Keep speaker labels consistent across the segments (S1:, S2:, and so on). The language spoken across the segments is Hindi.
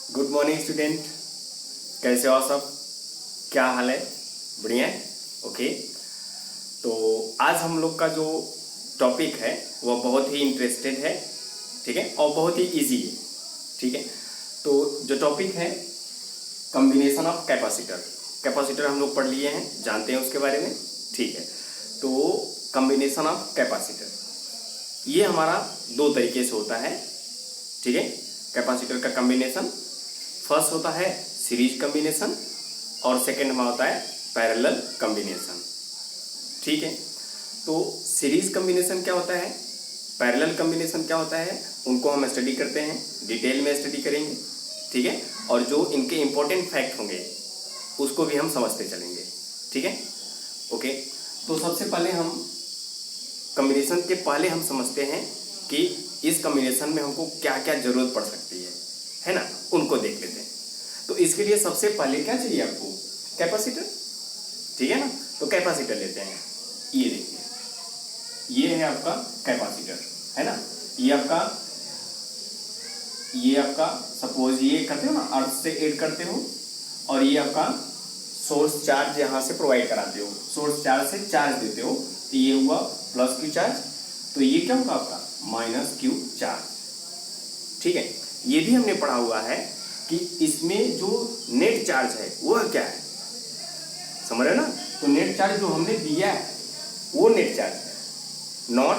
S1: Good morning student. कैसे हो आप सब? क्या हाल है? बढ़िया है? ओके। तो आज हम लोग का जो टॉपिक है वह बहुत ही इंटरेस्टेड है, ठीक है, और बहुत ही इजी है, ठीक है। तो जो टॉपिक है कॉम्बिनेशन ऑफ कैपेसिटर। कैपेसिटर हम लोग पढ़ लिए हैं, जानते हैं उसके बारे में, ठीक है। तो कॉम्बिनेशन ऑफ कैपेसिटर ये हमारा दो तरीके से होता है, ठीक है। कैपेसिटर का कॉम्बिनेशन फर्स्ट होता है सीरीज कॉम्बिनेशन और सेकंड में होता है पैरेलल कॉम्बिनेशन, ठीक है। तो सीरीज कॉम्बिनेशन क्या होता है, पैरेलल कॉम्बिनेशन क्या होता है, उनको हम स्टडी करते हैं, डिटेल में स्टडी करेंगे, ठीक है। और जो इनके इंपॉर्टेंट फैक्ट होंगे उसको भी हम समझते चलेंगे, ठीक है। ओके। तो सबसे पहले हम कॉम्बिनेशन के पहले हम समझते हैं कि इस कॉम्बिनेशन में हमको क्या क्या जरूरत पड़ सकती है ना, उनको देख लेते हैं। तो इसके लिए सबसे पहले क्या चाहिए आपको? कैपेसिटर, ठीक है ना। तो कैपेसिटर लेते हैं, ये देखिए, ये है आपका कैपेसिटर, है ना। ये आपका सपोज ये करते हो ना, अर्थ से ऐड करते हो, और ये आपका सोर्स चार्ज यहाँ से प्रोवाइड कराते हो, सोर्स चार्ज से चार्ज देते हो, तो ये हुआ प्लस क्यू चार्ज, तो ये क्या होगा आपका माइनस क्यू चार्ज, ठीक है। ये भी हमने पढ़ा हुआ है कि इसमें जो नेट चार्ज है वह क्या है, समझ रहे ना। तो नेट चार्ज जो हमने दिया है वो नेट चार्ज है, not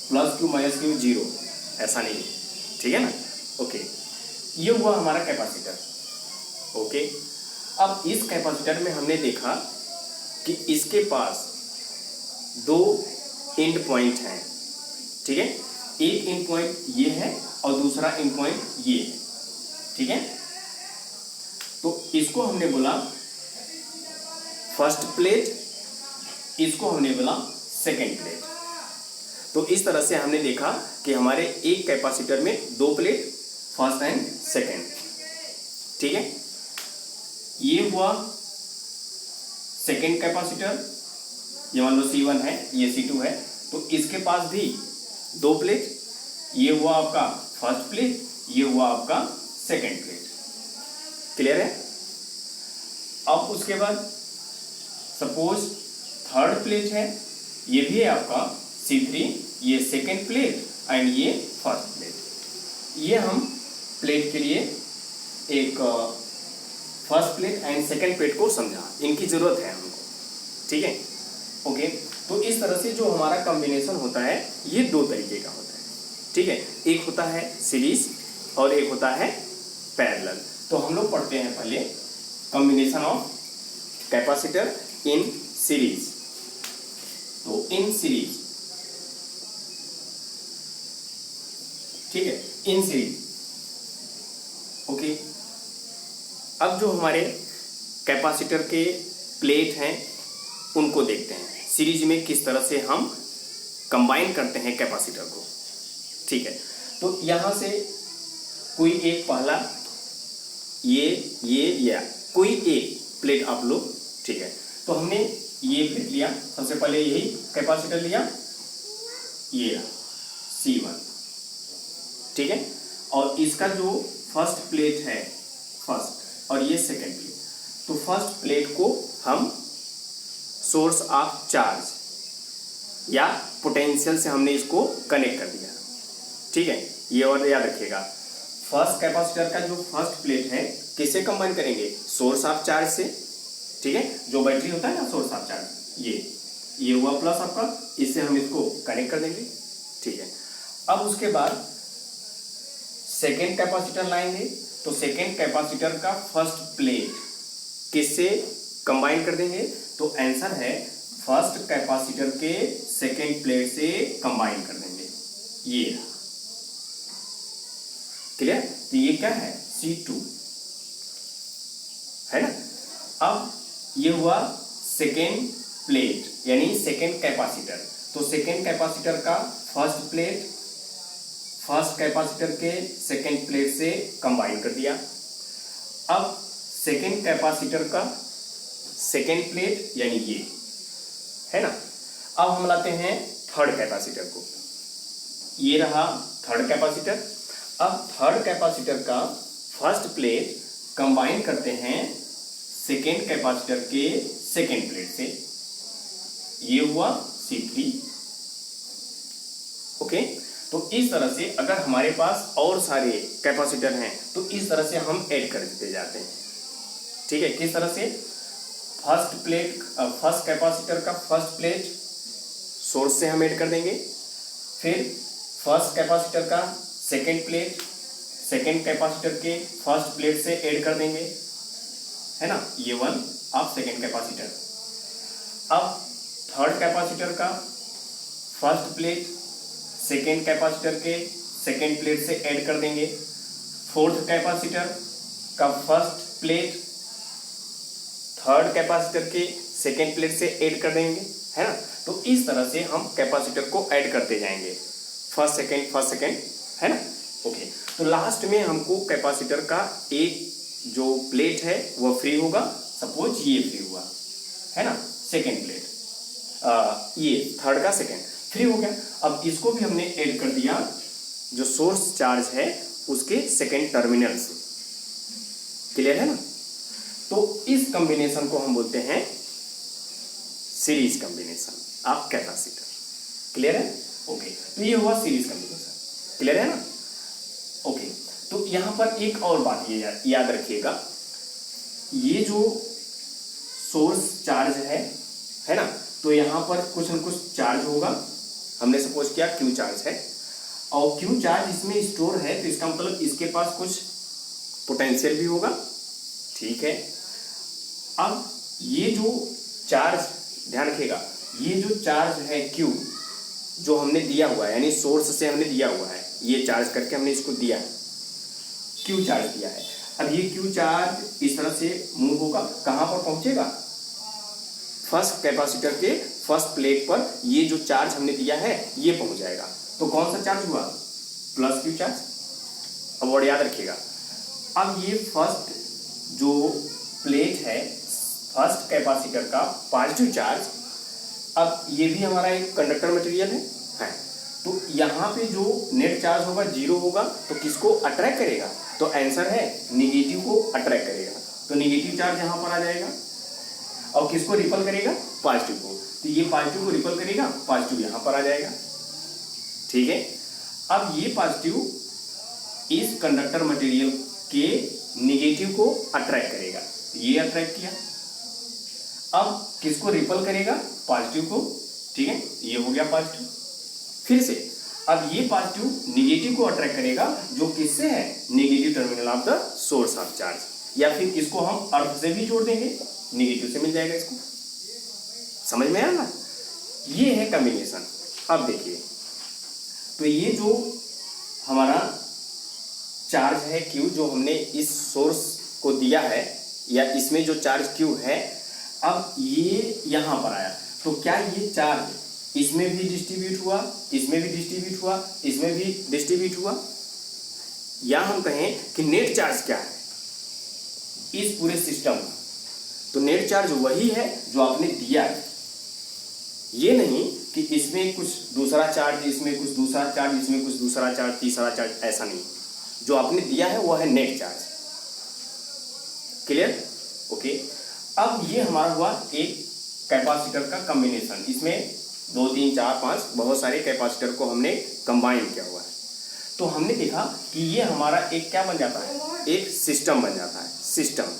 S1: plus Q minus Q zero, ऐसा नहीं है, ठीक है ना। ओके, ये हुआ हमारा कैपेसिटर। ओके, अब इस कैपेसिटर में हमने देखा कि इसके पास दो एंड पॉइंट हैं, ठीक है। एक एंड पॉइंट ये है और दूसरा एंड पॉइंट ये है, ठीक है। तो इसको हमने बोला फर्स्ट प्लेट, इसको हमने बोला सेकेंड प्लेट। तो इस तरह से हमने देखा कि हमारे एक कैपेसिटर में दो प्लेट, फर्स्ट एंड सेकेंड, ठीक है। ये हुआ सेकेंड कैपेसिटर, ये मान लो C1 है, ये C2 है, तो इसके पास भी दो प्लेट, ये हुआ आपका फर्स्ट प्लेट, ये हुआ आपका सेकेंड प्लेट, क्लियर है। अब उसके बाद सपोज थर्ड प्लेट है, ये भी है आपका C3, ये सेकेंड प्लेट एंड ये फर्स्ट प्लेट। ये हम प्लेट के लिए एक first plate and second plate को समझा, इनकी जरूरत है हमको, ठीक है। ओके, तो इस तरह से जो हमारा कॉम्बिनेशन होता है ये दो तरीके का होता है, ठीक है। एक होता है सीरीज और एक होता है पैरेलल। तो हम लोग पढ़ते हैं पहले combination of capacitor in series. तो इन सीरीज, ठीक है, इन सीरीज। ओके, अब जो हमारे कैपेसिटर के प्लेट हैं उनको देखते हैं सीरीज में किस तरह से हम कंबाइन करते हैं कैपेसिटर को, ठीक है। तो यहां से कोई एक पहला ये या कोई एक प्लेट आप लो, ठीक है। तो हमने ये प्लेट लिया, सबसे पहले यही कैपेसिटर लिया, ये C1, ठीक है। और इसका जो फर्स्ट प्लेट है फर्स्ट और ये सेकेंड प्लेट, तो फर्स्ट प्लेट को हम सोर्स ऑफ चार्ज या पोटेंशियल से हमने इसको कनेक्ट कर दिया, ठीक है। ये और याद रखिएगा, फर्स्ट कैपेसिटर का जो फर्स्ट प्लेट है किससे कंबाइन करेंगे? सोर्स ऑफ चार्ज से, ठीक है। जो बैटरी होता है ना, सोर्स ऑफ चार्ज, ये हुआ प्लस आपका, इससे हम इसको कनेक्ट कर देंगे, ठीक है। अब उसके बाद सेकेंड कैपेसिटर लाएंगे, तो सेकेंड कैपेसिटर का फर्स्ट प्लेट किससे कंबाइन कर देंगे? तो आंसर है फर्स्ट कैपेसिटर के सेकेंड प्लेट से कंबाइन कर देंगे, ये क्लियर। तो ये क्या है? C2, है ना। अब ये हुआ सेकेंड प्लेट यानी सेकेंड कैपेसिटर, तो सेकेंड कैपेसिटर का फर्स्ट प्लेट फर्स्ट कैपेसिटर के सेकेंड प्लेट से कंबाइन कर दिया। अब सेकेंड कैपेसिटर का सेकेंड प्लेट यानी ये, है ना। अब हम लाते हैं थर्ड कैपेसिटर को, ये रहा थर्ड कैपेसिटर। अब थर्ड कैपेसिटर का फर्स्ट प्लेट कंबाइन करते हैं सेकेंड कैपेसिटर के सेकेंड प्लेट से, ये हुआ C3। ओके, तो इस तरह से अगर हमारे पास और सारे कैपेसिटर हैं तो इस तरह से हम ऐड कर देते जाते हैं। ठीक है, किस तरह से? फर्स्ट कैपेसिटर का फर्स्ट प्लेट सोर्स से हम ऐड कर देंगे, फिर फर्स्ट कैपेसिटर का सेकेंड प्लेट सेकेंड कैपेसिटर के फर्स्ट प्लेट से ऐड कर देंगे, है ना, ये वन अब सेकेंड कैपेसिटर। अब थर्ड कैपेसिटर का फर्स्ट प्लेट सेकेंड कैपेसिटर के सेकेंड प्लेट से ऐड कर देंगे, फोर्थ कैपेसिटर का फर्स्ट प्लेट थर्ड कैपेसिटर के सेकेंड प्लेट से ऐड कर देंगे, है ना। तो इस तरह से हम कैपेसिटर को ऐड करते जाएंगे, फर्स्ट सेकेंड, है ना। ओके, तो लास्ट में हमको कैपेसिटर का एक जो प्लेट है वह फ्री होगा। सपोज ये फ्री हुआ, है ना, सेकेंड प्लेट, ये थर्ड का सेकेंड फ्री हो गया। अब इसको भी हमने ऐड कर दिया जो सोर्स चार्ज है उसके सेकेंड टर्मिनल से। क्लियर है ना। तो इस कॉम्बिनेशन को हम बोलते हैं series combination of capacitor. Clear है। ओके, तो ये हुआ सीरीज कॉम्बिनेशन। क्लियर है ना। ओके, तो यहां पर एक और बात ये याद रखिएगा, ये जो सोर्स चार्ज है ना, तो यहां पर कुछ न कुछ चार्ज होगा। हमने सपोज किया क्यू चार्ज है और क्यू चार्ज इसमें स्टोर है, तो इसका मतलब इसके पास कुछ पोटेंशियल भी होगा। ठीक है, अब ये जो चार्ज, ध्यान रखिएगा, ये जो चार्ज है क्यू जो हमने दिया हुआ है, यानी सोर्स से हमने दिया हुआ है, ये चार्ज करके हमने इसको दिया है, क्यू चार्ज दिया है। अब ये क्यू चार्ज इस तरह से मूव होगा, कहां पर पहुंचेगा? फर्स्ट कैपेसिटर के फर्स्ट प्लेट पर ये जो चार्ज हमने दिया है ये पहुंच जाएगा। तो कौन सा चार्ज हुआ? Plus Q charge. अब वर्ड याद रखिएगा। अब ये फर्स्ट जो प्लेट है फर्स्ट कैपेसिटर का पॉजिटिव चार्ज, अब ये भी हमारा एक कंडक्टर मटेरियल है, तो यहाँ पे जो नेट चार्ज होगा जीरो होगा, तो किसको अट्रैक्ट करेगा? तो आंसर है निगेटिव को अट्रैक्ट करेगा। तो निगेटिव चार्ज यहाँ पर आ जाएगा और किसको रिपल करेगा? पॉजिटिव को। तो ये पॉजिटिव को रिपल करेगा, पॉजिटिव यहाँ पर आ जाएगा। ठीक है, अब ये पॉजिटिव इस कंडक्टर मटेरियल के निगेटिव को अट्रैक्ट करेगा, ये अट्रैक्ट किया। अब किसको रिपल करेगा? पॉजिटिव को। ठीक है, ये हो गया पॉजिटिव। फिर से अब ये पॉजिटिव निगेटिव को अट्रैक्ट करेगा, जो किससे है? Negative terminal of the source of charge. या फिर इसको हम अर्थ से भी जोड़ देंगे, नेगेटिव से मिल जाएगा इसको। समझ में आया ना। ये है कॉम्बिनेशन। अब देखिए, तो ये जो हमारा चार्ज है क्यू जो हमने इस सोर्स को दिया है, या इसमें जो चार्ज क्यू है, अब ये यहां पर आया, तो क्या ये चार्ज इसमें भी डिस्ट्रीब्यूट हुआ, इसमें भी डिस्ट्रीब्यूट हुआ, इसमें भी डिस्ट्रीब्यूट हुआ? या हम कहें कि नेट चार्ज क्या है इस पूरे सिस्टम का? तो नेट चार्ज वही है जो आपने दिया है। ये नहीं कि इसमें कुछ दूसरा चार्ज, इसमें कुछ दूसरा चार्ज, इसमें कुछ दूसरा चार्ज, तीसरा चार्ज, ऐसा नहीं। जो आपने दिया है वह है नेट चार्ज। क्लियर। ओके, अब ये हमारा हुआ एक कैपेसिटर का कॉम्बिनेशन। इसमें 2 3 4 5 बहुत सारे कैपेसिटर को हमने कंबाइन किया हुआ है। तो हमने देखा कि ये हमारा एक क्या बन जाता है? एक सिस्टम बन जाता है। सिस्टम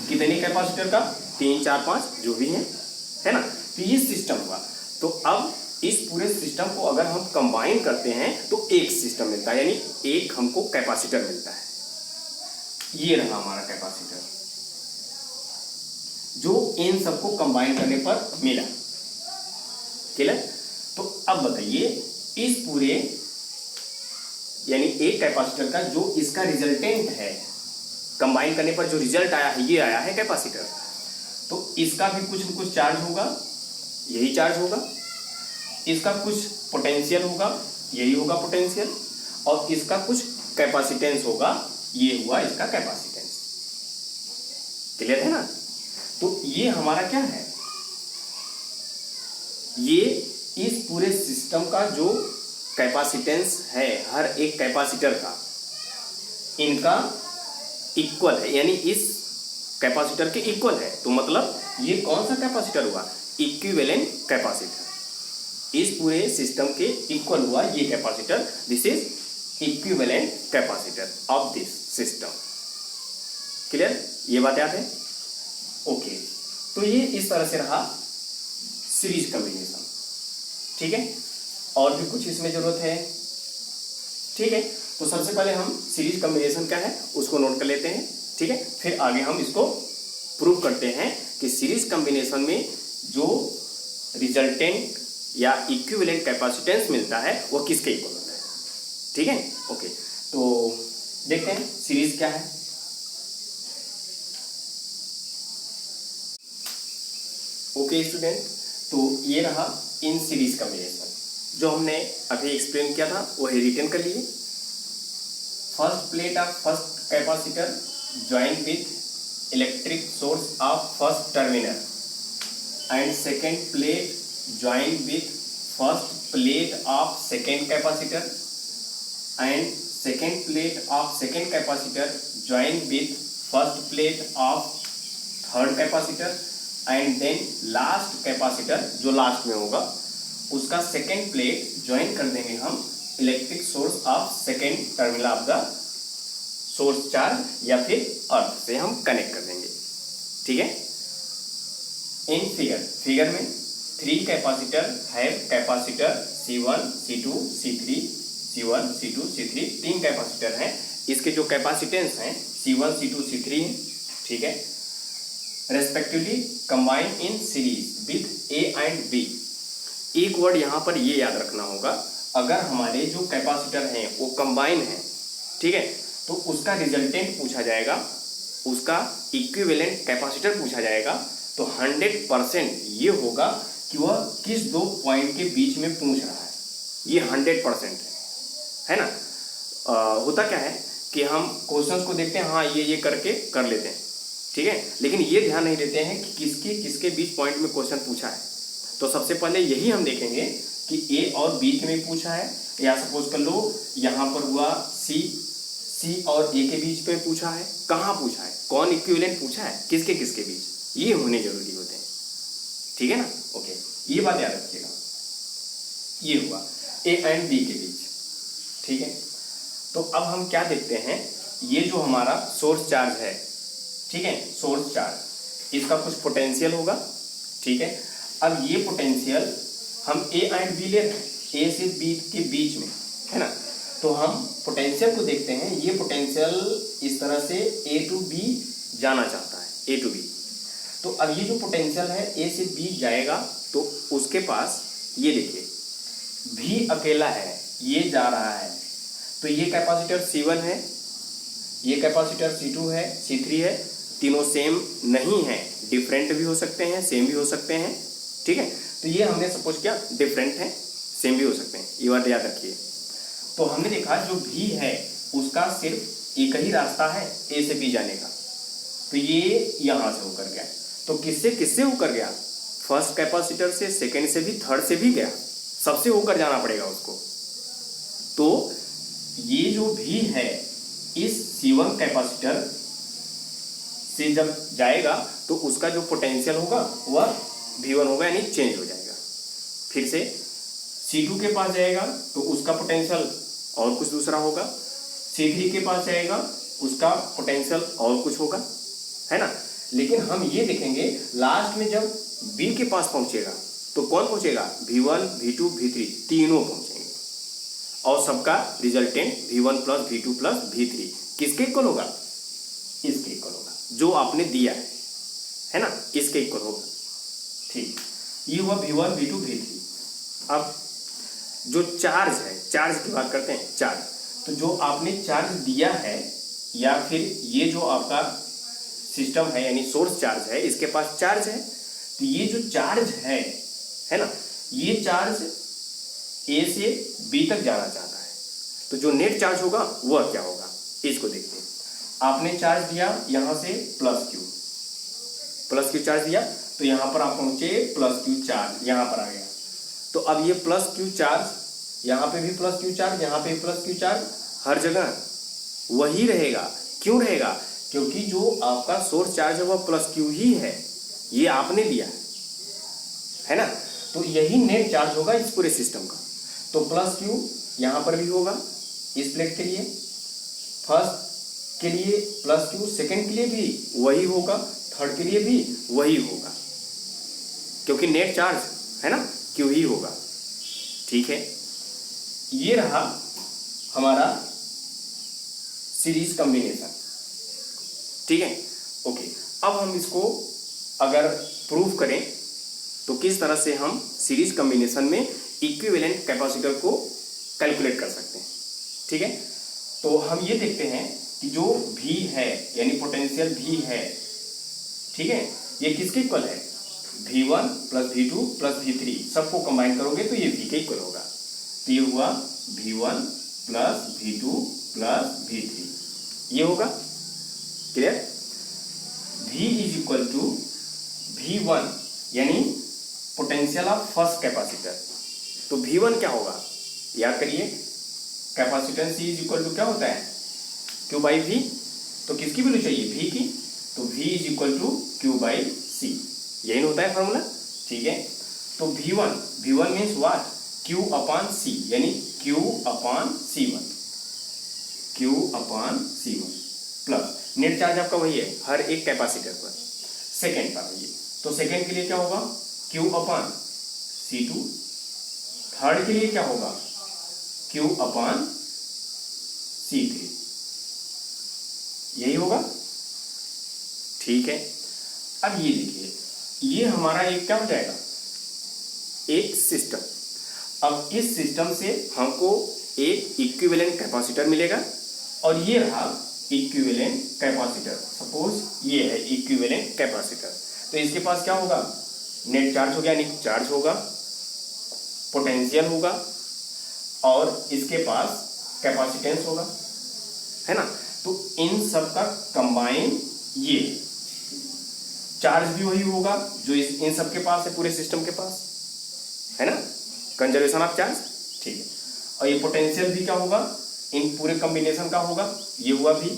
S1: कितने कैपेसिटर का? 3 4 5 जो भी है ना। तो ये सिस्टम हुआ। तो अब इस पूरे सिस्टम को अगर हम कंबाइन करते हैं तो एक सिस्टम मिलता है, यानी एक हमको कैपेसिटर मिलता है। ये रहा हमारा कैपेसिटर जो इन सबको कंबाइन करने पर मिला। क्लियर। तो अब बताइए, इस पूरे यानी एक कैपेसिटर का जो इसका रिजल्टेंट है, कंबाइन करने पर जो रिजल्ट आया है, ये आया है कैपेसिटर। तो इसका भी कुछ न कुछ चार्ज होगा, यही चार्ज होगा। इसका कुछ पोटेंशियल होगा, यही होगा पोटेंशियल। और इसका कुछ कैपेसिटेंस होगा, ये हुआ इसका कैपेसिटेंस। क्लियर है ना। तो ये हमारा क्या है? ये इस पूरे सिस्टम का जो कैपेसिटेंस है हर एक कैपेसिटर का, इनका इक्वल है, यानी इस कैपेसिटर के इक्वल है। तो मतलब ये कौन सा कैपेसिटर हुआ? Equivalent capacitor. इस पूरे सिस्टम के इक्वल हुआ ये capacitor. This is equivalent capacitor of this system. Clear? ये बात याद है? ओके। तो ये इस तरह से रहा सीरीज कॉम्बिनेशन। ठीक है, और भी कुछ इसमें जरूरत है? ठीक है, तो सबसे पहले हम सीरीज कॉम्बिनेशन क्या है उसको नोट कर लेते हैं। ठीक है, फिर आगे हम इसको प्रूव करते हैं कि सीरीज कॉम्बिनेशन में जो रिजल्टेंट या इक्विवेलेंट कैपेसिटेंस मिलता है वो किसके इक्वल होता है। ठीक है, ओके। तो देखते हैं सीरीज क्या है। ओके स्टूडेंट, तो ये रहा इन सीरीज कॉम्बिनेशन। जो हमने अभी एक्सप्लेन किया था वो रिटर्न कर लिए। First plate of first capacitor joint with electric source of first terminal and second plate joint with first plate of second capacitor and second plate of second capacitor joint with first plate of third capacitor and then last capacitor जो लास्ट में होगा उसका सेकेंड प्लेट ज्वाइन कर देंगे हम electric source of second terminal of the source charge या फिर अर्थ से हम कनेक्ट कर देंगे। ठीक है, इन फिगर में 3 capacitor have capacitor C1 C2 C3 C1 C2 C3 3 capacitor हैं। इसके जो कैपेसिटेंस हैं C1 C2 C3 हैं। ठीक है, respectively combine in series with A and B। एक वर्ड यहाँ पर ये याद रखना होगा, अगर हमारे जो कैपेसिटर हैं वो कंबाइन है, ठीक है, तो उसका रिजल्टेंट पूछा जाएगा, उसका इक्विवेलेंट कैपेसिटर पूछा जाएगा, तो 100% ये होगा कि वह किस दो पॉइंट के बीच में पूछ रहा है। ये 100% है ना। होता क्या है कि हम क्वेश्चंस को देखते हैं, हाँ ये करके कर लेते हैं, ठीक है, लेकिन ये ध्यान नहीं देते हैं कि किसके किसके बीच पॉइंट में क्वेश्चन पूछा है। तो सबसे पहले यही हम देखेंगे कि ए और बी के में पूछा है, या सपोज कर लो यहाँ पर हुआ सी और ए के बीच में पूछा है, कहाँ पूछा है, कौन इक्विवेलेंट पूछा है, किसके किसके बीच, ये होने जरूरी होते हैं। ठीक है ना, ओके, ये बात याद रखिएगा। ये हुआ ए एंड बी के बीच। ठीक है, तो अब हम क्या देखते हैं, ये जो हमारा सोर्स चार्ज है, ठीक है, सोर्स चार्ज, इसका कुछ पोटेंशियल होगा। ठीक है, अब ये पोटेंशियल हम ए एंड बी ले रहे हैं, ए से बी के बीच में, है ना। तो हम पोटेंशियल को देखते हैं, ये पोटेंशियल इस तरह से ए टू बी जाना चाहता है, ए टू बी। तो अब ये जो पोटेंशियल है ए से बी जाएगा, तो उसके पास ये देखिए भी अकेला है, ये जा रहा है, तो ये कैपेसिटर C1 है, ये कैपेसिटर C2 है, C3 है, तीनों सेम नहीं है, डिफरेंट भी हो सकते हैं, सेम भी हो सकते हैं। ठीक है, तो ये हमने सपोज किया डिफरेंट है, सेम भी हो सकते हैं, ये बात याद रखिए। तो हमने देखा जो भी है उसका सिर्फ एक ही रास्ता है ए से बी जाने का, तो ये यहां से होकर गया। तो किससे किससे होकर गया, फर्स्ट कैपेसिटर से, सेकंड से भी, थर्ड से भी गया, सबसे होकर जाना पड़ेगा उसको। तो ये जो भी है इस C1 कैपेसिटर से जब जाएगा तो उसका जो पोटेंशियल होगा वह V1 होगा, यानी चेंज हो जाएगा। फिर से C2 के पास जाएगा तो उसका पोटेंशियल और कुछ दूसरा होगा, C3 के पास जाएगा उसका पोटेंशियल और कुछ होगा, है ना। लेकिन हम ये देखेंगे लास्ट में जब B के पास पहुंचेगा तो कौन पहुंचेगा, V1 V2 V3 तीनों पहुंचेंगे, और सबका resultant V1 plus V2 plus V3 किसके इक्वल होगा, इसके इक्वल होगा, जो आपने दिया है ना, इसके इक्वल होगा। ठीक, ये हुआ V1 V2 V3। अब जो चार्ज है, चार्ज की बात करते हैं, चार्ज, तो जो आपने चार्ज दिया है या फिर ये जो आपका सिस्टम है यानी सोर्स चार्ज है, इसके पास चार्ज है, तो ये जो चार्ज है ना, ये चार्ज ए से बी तक जाना चाहता है, तो जो नेट चार्ज होगा वह क्या होगा, इसको देखते हैं। आपने चार्ज दिया यहाँ से प्लस क्यू चार्ज दिया, तो यहाँ पर आप पहुंचे प्लस क्यू चार्ज यहाँ पर आ गया। तो अब ये प्लस क्यू चार्ज, यहाँ पे भी प्लस क्यू चार्ज, यहाँ पे भी प्लस क्यू चार्ज, हर जगह वही रहेगा। क्यों रहेगा? क्योंकि जो आपका सोर्स चार्ज है वह प्लस क्यू ही है, ये आपने दिया है ना। तो यही नेट चार्ज होगा इस पूरे सिस्टम का। तो प्लस क्यू यहां पर भी होगा इस प्लेट के लिए, फर्स्ट के लिए प्लस क्यू, सेकेंड के लिए भी वही होगा, थर्ड के लिए भी वही होगा, क्योंकि नेट चार्ज है ना क्यू ही होगा। ठीक है, ये रहा हमारा सीरीज कॉम्बिनेशन। ठीक है, ओके। अब हम इसको अगर प्रूव करें तो किस तरह से हम सीरीज कॉम्बिनेशन में इक्विवेलेंट कैपेसिटर को कैलकुलेट कर सकते हैं। ठीक है, तो हम ये देखते हैं कि जो V है यानी पोटेंशियल V है, ठीक है, ये किसके इक्वल है? V1 plus V2 plus V3 सबको कंबाइन करोगे तो ये V के इक्वल होगा। तो ये हुआ V1 plus V2 plus V3, ये होगा। Clear? V is equal to V1 यानी पोटेंशियल ऑफ फर्स्ट कैपेसिटर। तो V1 क्या होगा? याद करिए, capacitance C is equal to क्या होता है? Q by V। तो किसकी वैल्यू चाहिए? V की। तो V is equal to Q by C, यही होता है फॉर्मूला। ठीक है, तो V1 means what? Q upon C यानी Q upon C1, Q upon C1 plus net charge आपका वही है हर एक कैपेसिटर पर। सेकेंड पर आइए, तो सेकेंड के लिए क्या होगा? Q upon C2। थर्ड के लिए क्या होगा? Q अपॉन C3, यही होगा। ठीक है, अब ये देखिए, ये हमारा एक क्या हो जाएगा? एक सिस्टम। अब इस सिस्टम से हमको एक इक्विवेलेंट कैपेसिटर मिलेगा और ये रहा इक्विवेलेंट कैपेसिटर। सपोज ये है इक्विवेलेंट कैपेसिटर, तो इसके पास क्या होगा? नेट चार्ज हो गया यानी चार्ज होगा, पोटेंशियल होगा और इसके पास कैपेसिटेंस होगा, है ना। तो इन सब का कंबाइन ये चार्ज भी वही होगा जो इन सब के पास है, पूरे सिस्टम के पास, है ना, कंजर्वेशन ऑफ चार्ज। ठीक है, और ये पोटेंशियल भी क्या होगा? इन पूरे कॉम्बिनेशन का होगा, ये हुआ भी,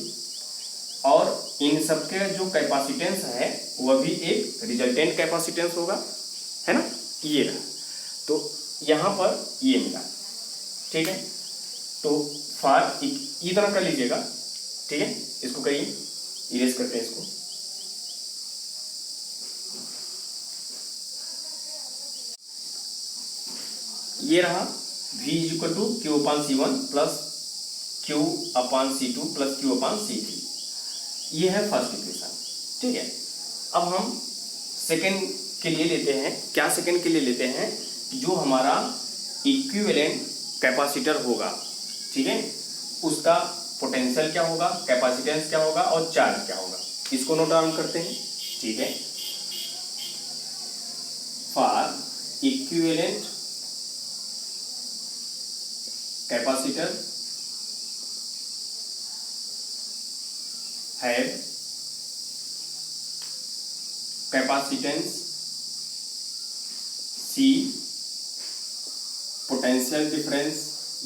S1: और इन सबके जो कैपेसिटेंस है वह भी एक रिजल्टेंट कैपेसिटेंस होगा, है ना, ये रहा। तो यहां पर ये मिला। ठीक है, तो फार इतना कर लीजिएगा। ठीक है, इसको करिए, इरेज करते हैं इसको। ये रहा V is equal to Q upon C1 plus Q upon C2 plus Q upon C3, ये है फर्स्ट इक्वेशन। ठीक है, अब हम सेकेंड के लिए लेते हैं। क्या सेकेंड के लिए लेते हैं? जो हमारा इक्विवेलेंट कैपेसिटर होगा, ठीक है, उसका पोटेंशियल क्या होगा, कैपेसिटेंस क्या होगा और चार्ज क्या होगा, इसको नोट डाउन करते हैं। ठीक है, for equivalent capacitor have capacitance C, potential difference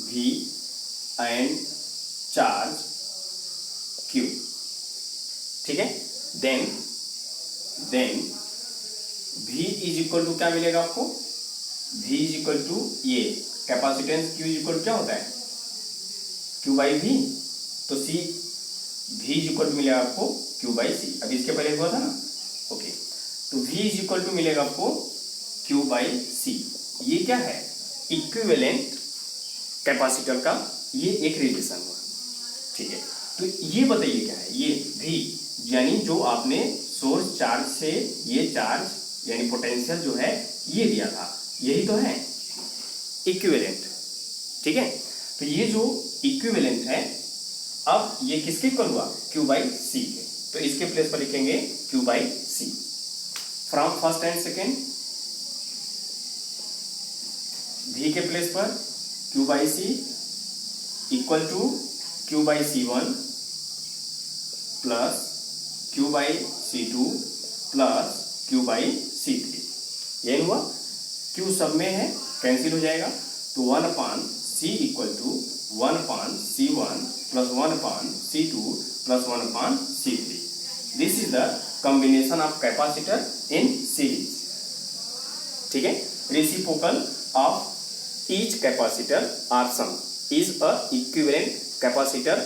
S1: V and charge Q। ठीक है, then V is equal to क्या मिलेगा आपको? V इज इक्वल टू ये capacitance Q is equal to क्या होता है? Q by V। तो C V is equal to मिलेगा आपको Q बाई C। अभी इसके पहले हुआ था ना, ओके। तो V इज इक्वल टू मिलेगा आपको Q बाई C। ये क्या है? इक्विवेलेंट कैपेसिटर का ये एक रिलेशन हुआ। ठीक है, तो ये बताइए क्या है? ये V यानी जो आपने सोर्स चार्ज से ये चार्ज यानी पोटेंशियल जो है ये दिया था, यही तो है इक्विवेलेंट। ठीक है, तो ये जो इक्विवेलेंट है, अब ये किसके इक्वल हुआ? Q बाई C के। तो इसके प्लेस पर लिखेंगे Q by C। From first and second V के प्लेस पर Q by C equal to Q by C1 plus Q by C2 plus Q by C3, यही हुआ। Q सब में है, कैंसिल हो जाएगा, तो 1 upon C equal to 1 upon C1 plus 1 upon C2 plus 1 upon C3. This is the combination of capacitor in series. ठीक है. Reciprocal of each capacitor are sum is a equivalent capacitor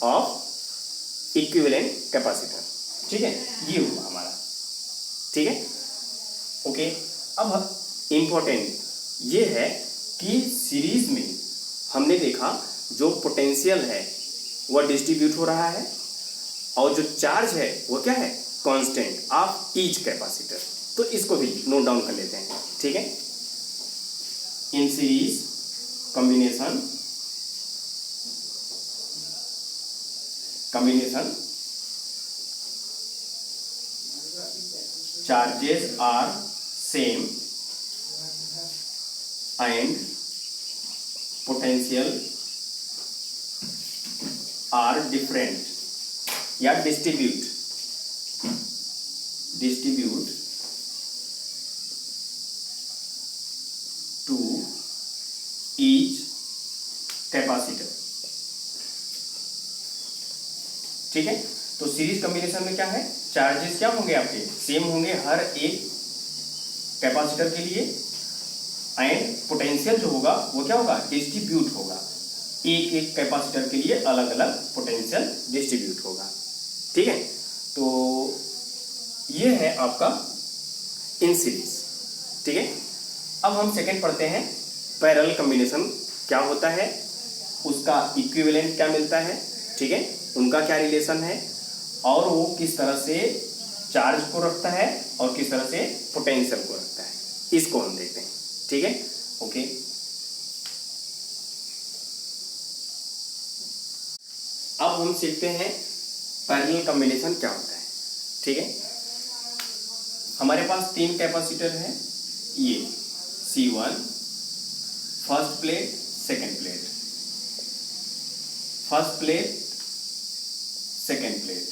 S1: of equivalent capacitor. ठीक है, ये हुआ हमारा. ठीक है, ओके. अब इंपॉर्टेंट ये है कि सीरीज में हमने देखा जो पोटेंशियल है वह डिस्ट्रीब्यूट हो रहा है और जो चार्ज है वो क्या है, कांस्टेंट ऑफ ईच कैपेसिटर. तो इसको भी नोट डाउन कर लेते हैं. ठीक है. In series combination charges are same and potential are different या distribute to each capacitor. ठीक है. तो सीरीज कॉम्बिनेशन में क्या है, चार्जेस क्या होंगे आपके, सेम होंगे हर एक कैपेसिटर के लिए एंड पोटेंशियल जो होगा वो क्या होगा, डिस्ट्रीब्यूट होगा. एक एक कैपेसिटर के लिए अलग अलग पोटेंशियल डिस्ट्रीब्यूट होगा. ठीक है. तो ये है आपका इन सीरीज. ठीक है. अब हम सेकंड पढ़ते हैं, पैरेलल कॉम्बिनेशन क्या होता है, उसका इक्विवेलेंट क्या मिलता है. ठीक है, उनका क्या रिलेशन है और वो किस तरह से चार्ज को रखता है और किस तरह से पोटेंशियल को रखता है, इसको हम देखते हैं. ठीक है, ओके. अब हम सीखते हैं पैरेलल कॉम्बिनेशन क्या होता है. ठीक है. हमारे पास 3 कैपेसिटर है, ये C1 first plate, second plate, first plate, second plate,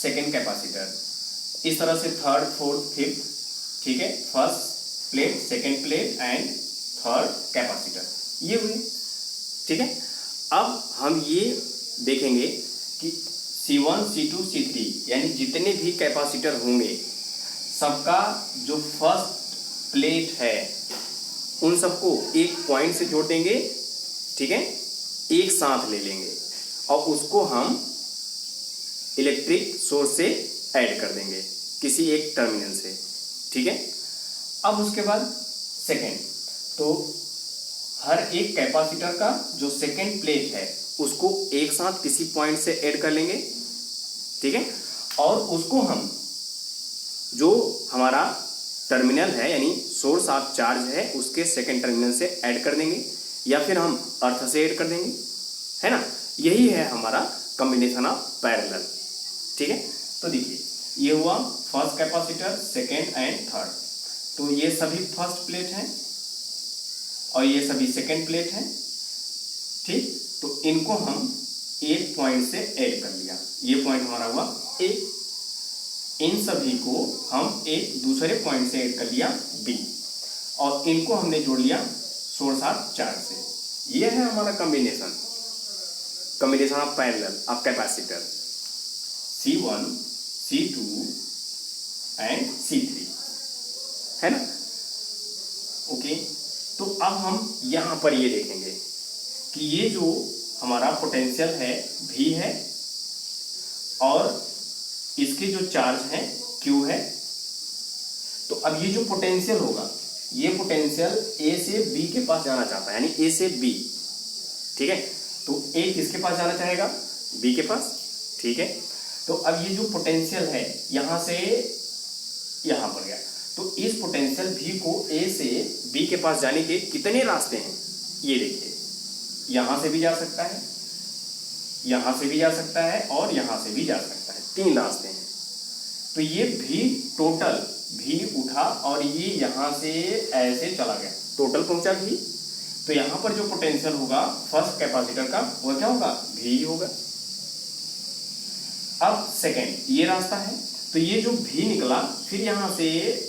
S1: second capacitor. इस तरह से थर्ड, फोर्थ, फिफ्थ. ठीक है, first plate, second plate and third capacitor, ये हुए. ठीक है. अब हम ये देखेंगे कि C1, C2, C3 यानी जितने भी कैपेसिटर होंगे सबका जो फर्स्ट प्लेट है उन सबको एक पॉइंट से जोड़ देंगे. ठीक है, एक साथ ले लेंगे और उसको हम इलेक्ट्रिक सोर्स से ऐड कर देंगे किसी एक टर्मिनल से. ठीक है. अब उसके बाद सेकेंड, तो हर एक कैपेसिटर का जो सेकेंड प्लेट है उसको एक साथ किसी पॉइंट से ऐड कर लेंगे. ठीक है, और उसको हम जो हमारा टर्मिनल है यानी सोर्स ऑफ चार्ज है उसके सेकेंड टर्मिनल से ऐड कर देंगे या फिर हम अर्थ से ऐड कर देंगे, है ना. यही है हमारा कॉम्बिनेशन ऑफ पैरेलल. ठीक है. तो देखिए ये हुआ first capacitor, second and third. तो ये सभी फर्स्ट प्लेट हैं और ये सभी सेकेंड प्लेट हैं. ठीक. तो इनको हम एक पॉइंट से ऐड कर लिया, ये पॉइंट हमारा हुआ ए. इन सभी को हम एक दूसरे पॉइंट से ऐड कर लिया बी और इनको हमने जोड़ लिया सोर्स ऑफ चार्ज से. ये है हमारा combination of parallel of capacitor C1, C2 and C3, है ना. ओके. तो अब हम यहां पर ये देखेंगे कि ये जो हमारा पोटेंशियल है V है और इसके जो चार्ज है Q है. तो अब ये जो पोटेंशियल होगा ये पोटेंशियल A से B के पास जाना चाहता है यानी A से B. ठीक है. तो A किसके पास जाना चाहेगा, B के पास. ठीक है. तो अब ये जो पोटेंशियल है यहां से यहां पर गया, तो इस पोटेंशियल V को A से B के पास जाने के कितने रास्ते हैं, ये देखिए. यहां से भी जा सकता है, यहां से भी जा सकता है और यहां से भी जा सकता है. 3 रास्ते हैं. तो ये V टोटल V उठा और ये यहां से ऐसे चला गया, टोटल पहुंचा V. तो यहां पर जो पोटेंशियल होगा फर्स्ट कैपेसिटर का वो क्या होगा, V होगा. अब सेकेंड ये रास्ता है, तो ये जो V निकला फिर यहां से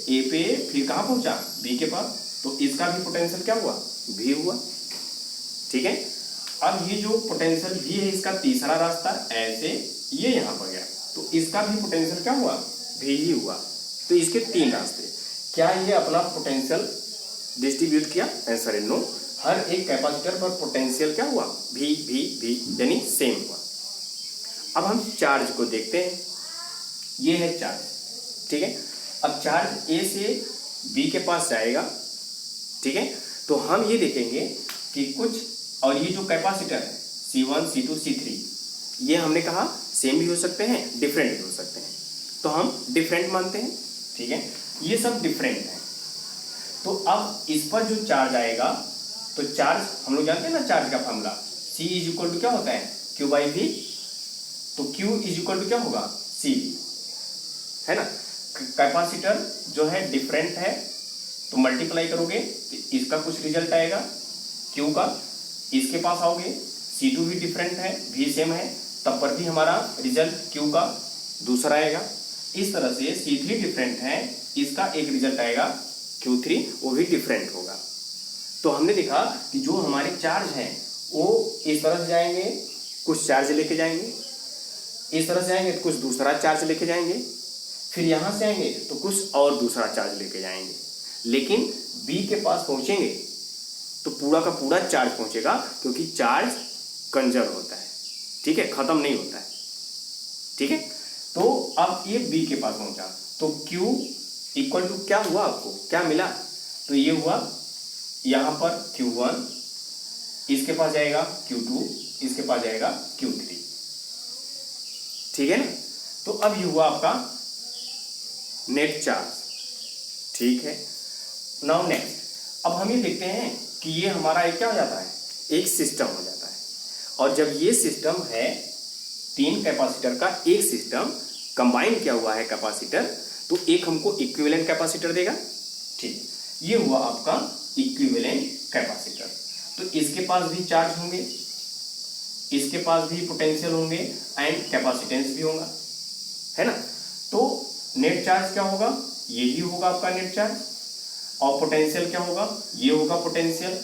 S1: A पे फिर कहां पहुंचा, B के पास. तो इसका भी पोटेंशियल क्या हुआ, V हुआ. ठीक है. अब ये जो पोटेंशियल भी है इसका तीसरा रास्ता ऐसे ये यहाँ पर गया, तो इसका भी पोटेंशियल क्या हुआ, भी ही हुआ। तो इसके तीन रास्ते। क्या ये अपना पोटेंशियल डिस्ट्रीब्यूट किया? आंसर है नो। हर एक कैपेसिटर पर पोटेंशियल क्या हुआ, भी यानी सेम हुआ। अब हम चार्ज को देखते हैं। ये है चार्ज, ठीक है। अब चार्ज ए से बी के पास जाएगा, ठीक है। तो हम ये देखेंगे कि कुछ, और ये जो कैपेसिटर है C1, C2, C3, ये हमने कहा सेम भी हो सकते हैं, डिफरेंट भी हो सकते हैं, तो हम डिफरेंट मानते हैं, ठीक है। ये सब डिफरेंट है। तो अब इस पर जो चार्ज आएगा, तो चार्ज हम लोग जानते हैं ना चार्ज का formula, C is equal to क्या होता है, Q बाई V। तो Q इज इक्वल टू क्या होगा, CV, है ना। कैपेसिटर जो है डिफरेंट है, तो मल्टीप्लाई करोगे तो इसका कुछ रिजल्ट आएगा Q का, इसके पास आओगे C2 भी डिफरेंट है, भी सेम है, तब पर भी हमारा रिजल्ट Q का दूसरा आएगा। इस तरह से C3 डिफरेंट है, इसका एक रिजल्ट आएगा Q3, वो भी डिफरेंट होगा। तो हमने देखा कि जो हमारे चार्ज हैं वो इस तरह से जाएंगे, कुछ चार्ज लेके जाएंगे, इस तरह से आएंगे तो कुछ दूसरा चार्ज लेके जाएंगे, फिर यहाँ से आएंगे तो कुछ और दूसरा चार्ज लेके जाएंगे, लेकिन B के पास पहुँचेंगे तो पूरा का पूरा चार्ज पहुँचेगा, क्योंकि चार्ज कंजर्व होता है, ठीक है, खत्म नहीं होता है, ठीक है। तो अब ये B के पास पहुँचा, तो Q इक्वल टू क्या हुआ, आपको क्या मिला, तो ये हुआ यहाँ पर Q1, इसके पास जाएगा Q2, इसके पास जाएगा Q3, ठीक है ना। तो अब ये हुआ आपका नेट चार्ज, ठीक है। नाउ नेक्स्ट, अब हम ये देखते हैं कि ये हमारा एक क्या हो जाता है, एक सिस्टम हो जाता है। और जब ये सिस्टम है, तीन कैपेसिटर का एक सिस्टम कंबाइन किया हुआ है कैपेसिटर, तो एक हमको इक्विवेलेंट कैपेसिटर देगा, ठीक। ये हुआ आपका इक्विवेलेंट कैपेसिटर। तो इसके पास भी चार्ज होंगे, इसके पास भी पोटेंशियल होंगे एंड कैपेसिटेंस भी होगा, है ना। तो नेट चार्ज क्या होगा, यही होगा आपका नेट चार्ज, और पोटेंशियल क्या होगा, ये होगा पोटेंशियल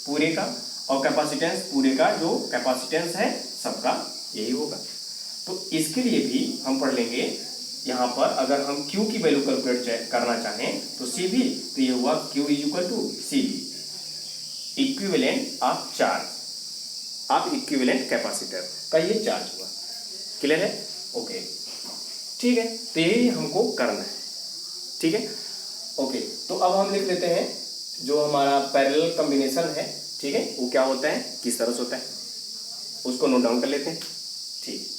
S1: पूरे का, और कैपेसिटेंस पूरे का, जो कैपेसिटेंस है सबका यही होगा। तो इसके लिए भी हम पढ़ लेंगे यहाँ पर, अगर हम Q की वैल्यू कैलकुलेट करना चाहें तो CV, तो ये हुआ Q is equal to CV, equivalent of charge of equivalent capacitor का ये चार्ज हुआ। क्लियर है, ओके, ठीक है। तो यही हमको करना है, ठीक है, ओके। तो अब हम लिख लेते हैं जो हमारा पैरेलल कॉम्बिनेशन है, ठीक है, वो क्या होता है, किस तरह से होता है, उसको नोट डाउन कर लेते हैं, ठीक।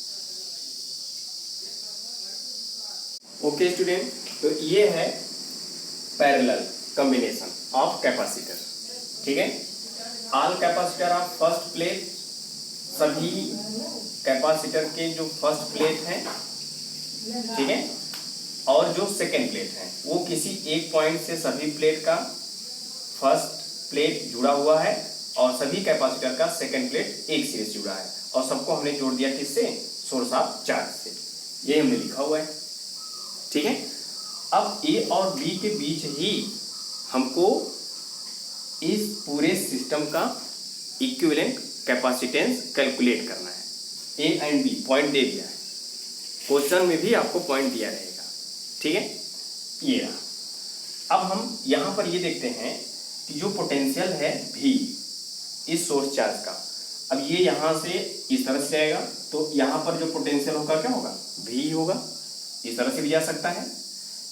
S1: ओके स्टूडेंट, तो ये है पैरेलल कॉम्बिनेशन ऑफ कैपेसिटर, ठीक है। All capacitor of first plate, सभी कैपेसिटर के जो फर्स्ट प्लेट हैं, ठीक है, और जो सेकेंड प्लेट है वो किसी एक पॉइंट से सभी प्लेट का फर्स्ट प्लेट जुड़ा हुआ है, और सभी कैपेसिटर का सेकेंड प्लेट एक सिरे से जुड़ा है, और सबको हमने जोड़ दिया किससे, सोर्स ऑफ चार्ज से, ये हमने लिखा हुआ है, ठीक है। अब A और B के बीच ही हमको इस पूरे सिस्टम का इक्विवेलेंट कैपेसिटेंस कैलकुलेट करना है। A एंड B पॉइंट दे दिया है, क्वेश्चन में भी आपको पॉइंट दिया रहेगा, ठीक है, ये रहा। अब हम यहाँ पर ये देखते हैं कि जो पोटेंशियल है V इस सोर्स चार्ज का, अब ये यहाँ से इस तरह से आएगा, तो यहाँ पर जो पोटेंशियल होगा क्या होगा, V होगा। इस तरह से भी जा सकता है,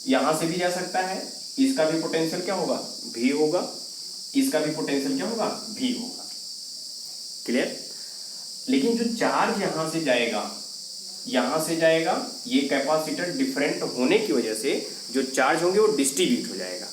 S1: यहाँ से भी जा सकता है, इसका भी पोटेंशियल क्या होगा, V होगा, इसका भी पोटेंशियल क्या होगा, V होगा। क्लियर। लेकिन जो चार्ज यहाँ से जाएगा, यहाँ से जाएगा, ये कैपेसिटर डिफरेंट होने की वजह से जो चार्ज होंगे वो डिस्ट्रीब्यूट हो जाएगा,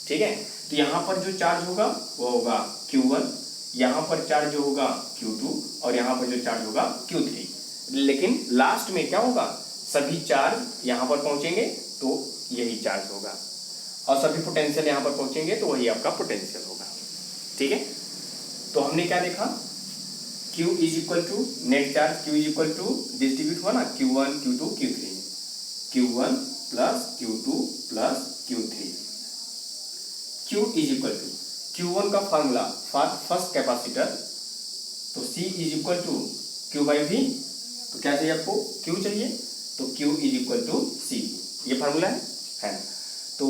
S1: ठीक है। तो यहाँ पर जो चार्ज होगा वो होगा Q1, यहाँ पर चार्ज जो होगा Q2, और यहाँ पर जो चार्ज होगा Q3। लेकिन लास्ट में क्या होगा, सभी चार्ज यहाँ पर पहुँचेंगे तो यही चार्ज होगा, और सभी पोटेंशियल यहाँ पर पहुँचेंगे तो वही आपका पोटेंशियल होगा, ठीक है। तो हमने क्या देखा, Q is equal to net charge, Q is equal to distribute हुआ ना, Q1 Q2 Q3, Q1 plus Q2 plus Q3। Q is equal to Q1 का फार्मूला फॉर फर्स्ट कैपेसिटर तो C is equal to Q by V। तो क्या चाहिए आपको, Q चाहिए, तो Q is equal to C। ये फार्मूला है ना। तो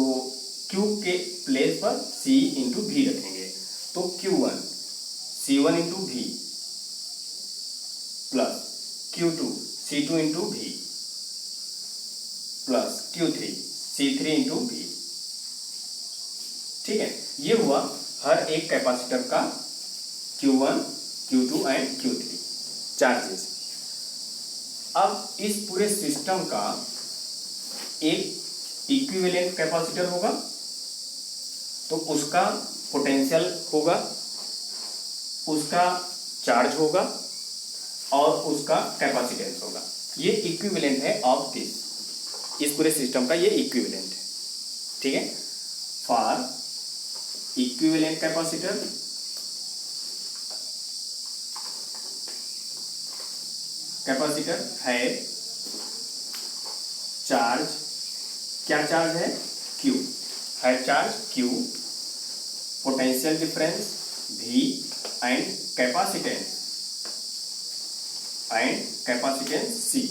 S1: Q के प्लेस पर C इंटू V रखेंगे, तो Q1 C1 into V plus Q2 C2 into V plus Q3 C3 into V। ठीक है, ये हुआ हर एक कैपेसिटर का Q1 Q2 and Q3 charges. अब इस पूरे सिस्टम का एक इक्विवेलेंट कैपेसिटर होगा, तो उसका पोटेंशियल होगा, उसका चार्ज होगा और उसका कैपेसिटेंस होगा। ये इक्विवेलेंट है ऑफ दिस, इस पूरे सिस्टम का ये इक्विवेलेंट है। ठीक है, फॉर इक्विवेलेंट कैपेसिटर कैपेसिटर है चार्ज, क्या चार्ज है, Q है charge Q, potential difference V and capacitance C,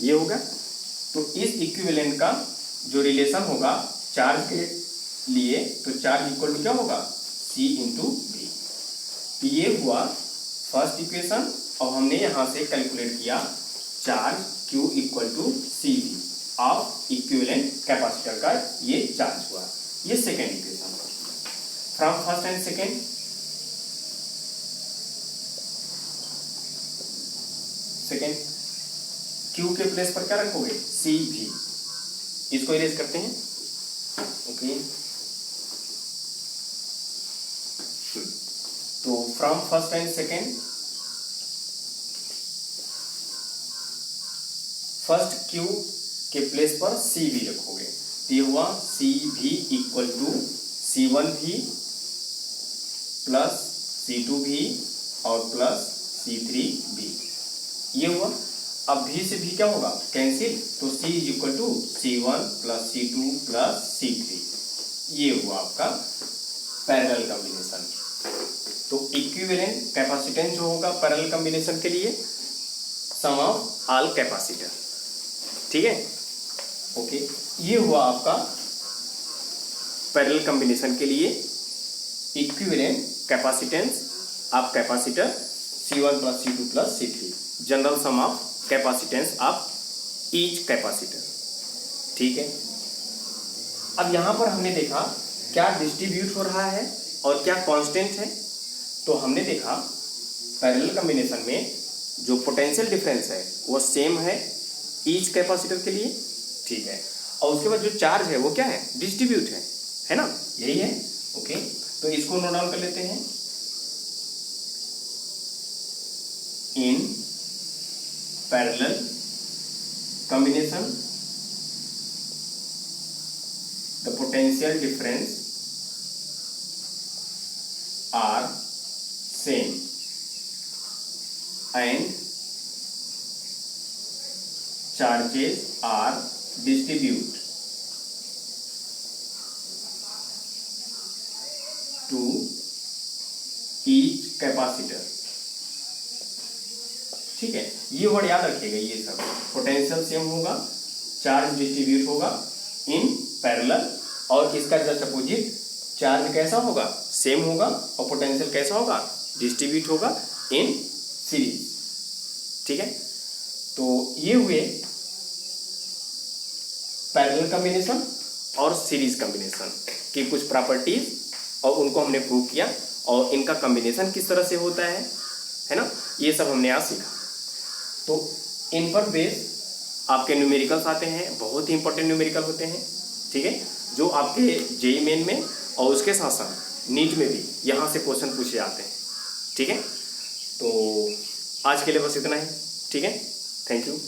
S1: ये होगा। तो इस इक्विवेलेंट का जो रिलेशन होगा चार्ज के लिए, तो चार्ज इक्वल टू क्या होगा, C इंटू V। तो ये हुआ फर्स्ट इक्वेशन, और हमने यहां से कैलकुलेट किया charge Q equal to CV of equivalent capacitor का ये चार्ज हुआ। ये second equation. From first and second, Q के प्लेस पर क्या रखोगे, CV। इसको इरेज करते हैं, ओके। तो from first and second, first Q के प्लेस पर CV रखोगे, तो ये हुआ CV equal to C1V plus C2V और प्लस C3V। ये हुआ। अब V से V क्या होगा, कैंसिल, तो C is equal to C1 plus C2 plus C3। ये हुआ आपका पैरेलल कॉम्बिनेशन। तो इक्विवेलेंट कैपेसिटेंस जो होगा पैरेलल कॉम्बिनेशन के लिए, सम ऑफ ऑल कैपेसिटर। ठीक है, ओके। ये हुआ आपका पैरेलल कॉम्बिनेशन के लिए equivalent capacitance of capacitor C1 plus C2 plus C3, general sum of capacitance of each capacitor. ठीक है, अब यहां पर हमने देखा क्या डिस्ट्रीब्यूट हो रहा है और क्या कांस्टेंट है। तो हमने देखा पैरेलल कॉम्बिनेशन में जो पोटेंशियल डिफरेंस है वो सेम है ईच कैपेसिटर के लिए। ठीक है, और उसके बाद जो चार्ज है वो क्या है, डिस्ट्रीब्यूट है ना, यही है। ओके, तो इसको नोट डाउन कर लेते हैं। In parallel combination the potential difference are same and charges are distributed to each capacitor। ठीक है, ये वर्ड याद रखिएगा, ये सब पोटेंशियल सेम होगा, चार्ज डिस्ट्रीब्यूट होगा इन पैरेलल, और इसका जस्ट अपोजिट चार्ज कैसा होगा, सेम होगा, और पोटेंशियल कैसा होगा, डिस्ट्रीब्यूट होगा इन सीरीज। ठीक है, तो ये हुए पैरेलल कॉम्बिनेशन और सीरीज कॉम्बिनेशन की कुछ प्रॉपर्टीज, और उनको हमने प्रूव किया, और इनका कॉम्बिनेशन किस तरह से होता है ना, ये सब हमने आज सीखा। तो इन पर बेस आपके न्यूमेरिकल्स आते हैं, बहुत ही इंपॉर्टेंट न्यूमेरिकल होते हैं। ठीक है, जो आपके जेईई मेन में और उसके साथ साथ नीट में भी यहाँ से क्वेश्चन पूछे जाते हैं। ठीक है, तो आज के लिए बस इतना ही। ठीक है, थैंक यू।